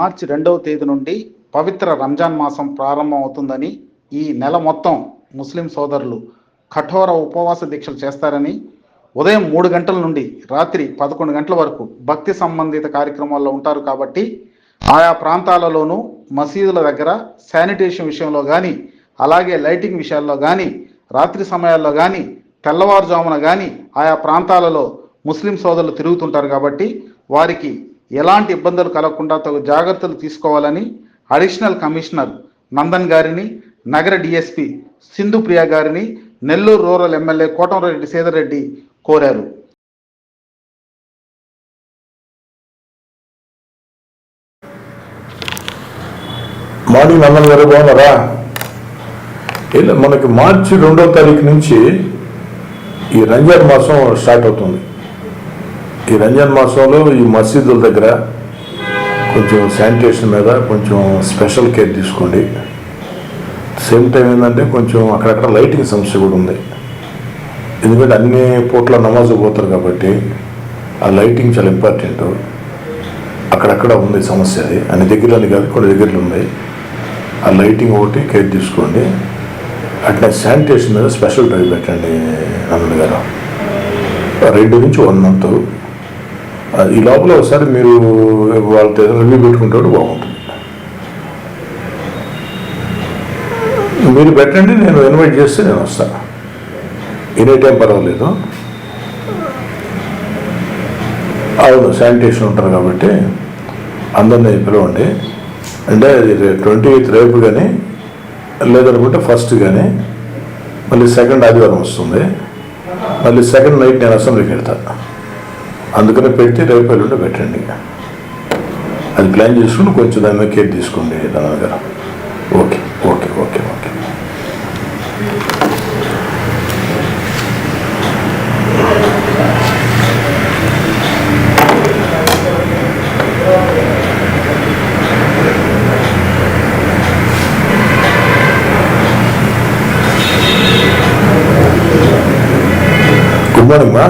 మార్చి 2వ తేదీ నుండి పవిత్ర రంజాన్ మాసం ప్రారంభం అవుతుందని, ఈ నెల మొత్తం ముస్లిం సోదరులు కఠోర ఉపవాస దీక్షలు చేస్తారని, ఉదయం 3 గంటల నుండి రాత్రి 11 గంటల వరకు భక్తి సంబంధిత కార్యక్రమాల్లో ఉంటారు. కాబట్టి ఆయా ప్రాంతాలలోనూ మసీదుల దగ్గర శానిటేషన్ విషయంలో కానీ, అలాగే లైటింగ్ విషయాల్లో కానీ, రాత్రి సమయాల్లో కానీ, తెల్లవారుజామున కానీ ఆయా ప్రాంతాలలో ముస్లిం సోదరులు తిరుగుతుంటారు. కాబట్టి వారికి ఎలాంటి ఇబ్బందులు కలగకుండా తగు జాగ్రత్తలు తీసుకోవాలని అడిషనల్ కమిషనర్ నందన్ గారిని, నగర డిఎస్పి సింధు ప్రియ గారిని, నెల్లూరు రూరల్ ఎమ్మెల్యే కోటంరెడ్డి శ్రీధర్ రెడ్డి కోరారు. మార్నింగ్ నందన్ గారు బాగున్నారా? ఇలా మనకి మార్చి 2వ తారీఖు నుంచి ఈ రంజాన్ మాసం స్టార్ట్ అవుతుంది. ఈ రంజాన్ మాసంలో ఈ మసీదుల దగ్గర కొంచెం శానిటేషన్ మీద కొంచెం స్పెషల్ కేర్ తీసుకోండి. సేమ్ టైం ఏంటంటే కొంచెం అక్కడక్కడ లైటింగ్ సమస్య కూడా ఉంది. ఎందుకంటే అన్ని పూట్ల నమాజ్ పోతారు కాబట్టి ఆ లైటింగ్ చాలా ఇంపార్టెంట్. అక్కడక్కడ ఉంది సమస్య. అది అన్ని దగ్గరలో కాదు, కొన్ని దగ్గరలో ఉన్నాయి. ఆ లైటింగ్ ఒకటి కేర్ తీసుకోండి. అట్లా శానిటేషన్ మీద స్పెషల్ డ్రైవ్ పెట్టండి నందన్ గారు. 2 నుంచి 1 మంత్ ఈ లోపల ఒకసారి మీరు వాళ్ళతో రివ్యూ పెట్టుకుంటే బాగుంటుంది. మీరు పెట్టండి, నేను ఇన్వైట్ చేస్తే నేను వస్తాను. ఎనీ టైం పర్వాలేదు. అవును, శానిటేషన్ ఉంటారు కాబట్టి అందరినీ పిలవండి. అంటే అది 28th రేపు కానీ, లేదనుకుంటే 1st కానీ, మళ్ళీ 2nd ఆదివారం వస్తుంది. మళ్ళీ 2nd నైట్ నేను అసెంబ్లీకి వెళ్తాను. అందుకని పెడితే రేపు ఎల్లుండి పెట్టండి. అది ప్లాన్ చేసుకుని కొంచెం దాని మీద కేర్ తీసుకోండి నందన్ గారు. Okay okay okay okay. Good morning మా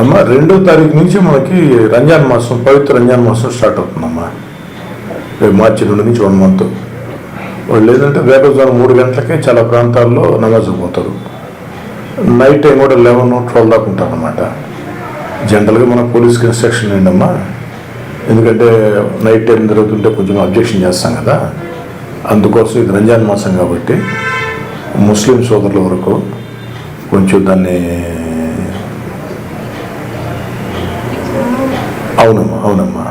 అమ్మ. 2వ తారీఖు నుంచి మనకి రంజాన్ మాసం, పవిత్ర రంజాన్ మాసం స్టార్ట్ అవుతుందమ్మా. రేపు మార్చి 2 నుంచి 1 మంత్. వాళ్ళు లేదంటే వేగజాము 3 గంటలకే చాలా ప్రాంతాల్లో నమాజ్ పోతారు. నైట్ టైం కూడా 11, 12 దాకా ఉంటారన్నమాట. జనరల్గా మన పోలీస్కి ఇన్స్ట్రక్షన్ ఏంటమ్మా, ఎందుకంటే నైట్ టైం జరుగుతుంటే కొంచెం అబ్జెక్షన్ చేస్తాం కదా. అందుకోసం ఇది రంజాన్ మాసం కాబట్టి ముస్లిం సోదరుల వరకు కొంచెం దాన్ని. అవునమ్మా అవునమ్మా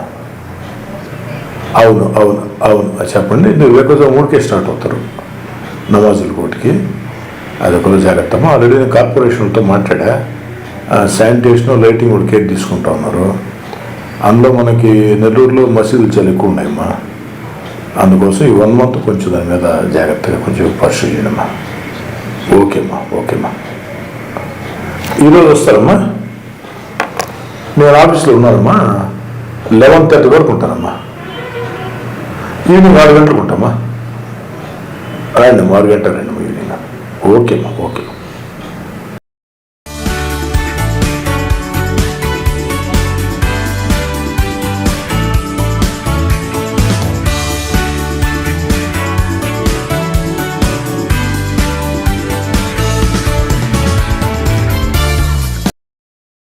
అవును అవును అవును చెప్పండి. లేకపోతే 3కే స్టార్ట్ అవుతారు నమాజుల కోటికి. అది ఒకరోజు జాగ్రత్తమ్మా. ఆల్రెడీ నేను కార్పొరేషన్తో మాట్లాడా. శానిటేషన్, లైటింగ్ కూడా కేర్ తీసుకుంటా ఉన్నారు. అందులో మనకి నెల్లూరులో మసీదులు చాలా ఎక్కువ ఉన్నాయమ్మా. అందుకోసం ఈ 1 మంత్ కొంచెం దాని మీద జాగ్రత్తగా కొంచెం పర్సూ చేయడమ్మా. ఓకేమ్మా ఓకేమ్మా. ఈరోజు వస్తారమ్మా? నేను ఆఫీస్లో ఉన్నానమ్మా. 11:30 వరకు ఉంటానమ్మా. ఈవినింగ్ 6 గంటలకు ఉంటామా. రండి, 6 గంటలు రండి ఈవినింగ్. ఓకేమ్మా ఓకే.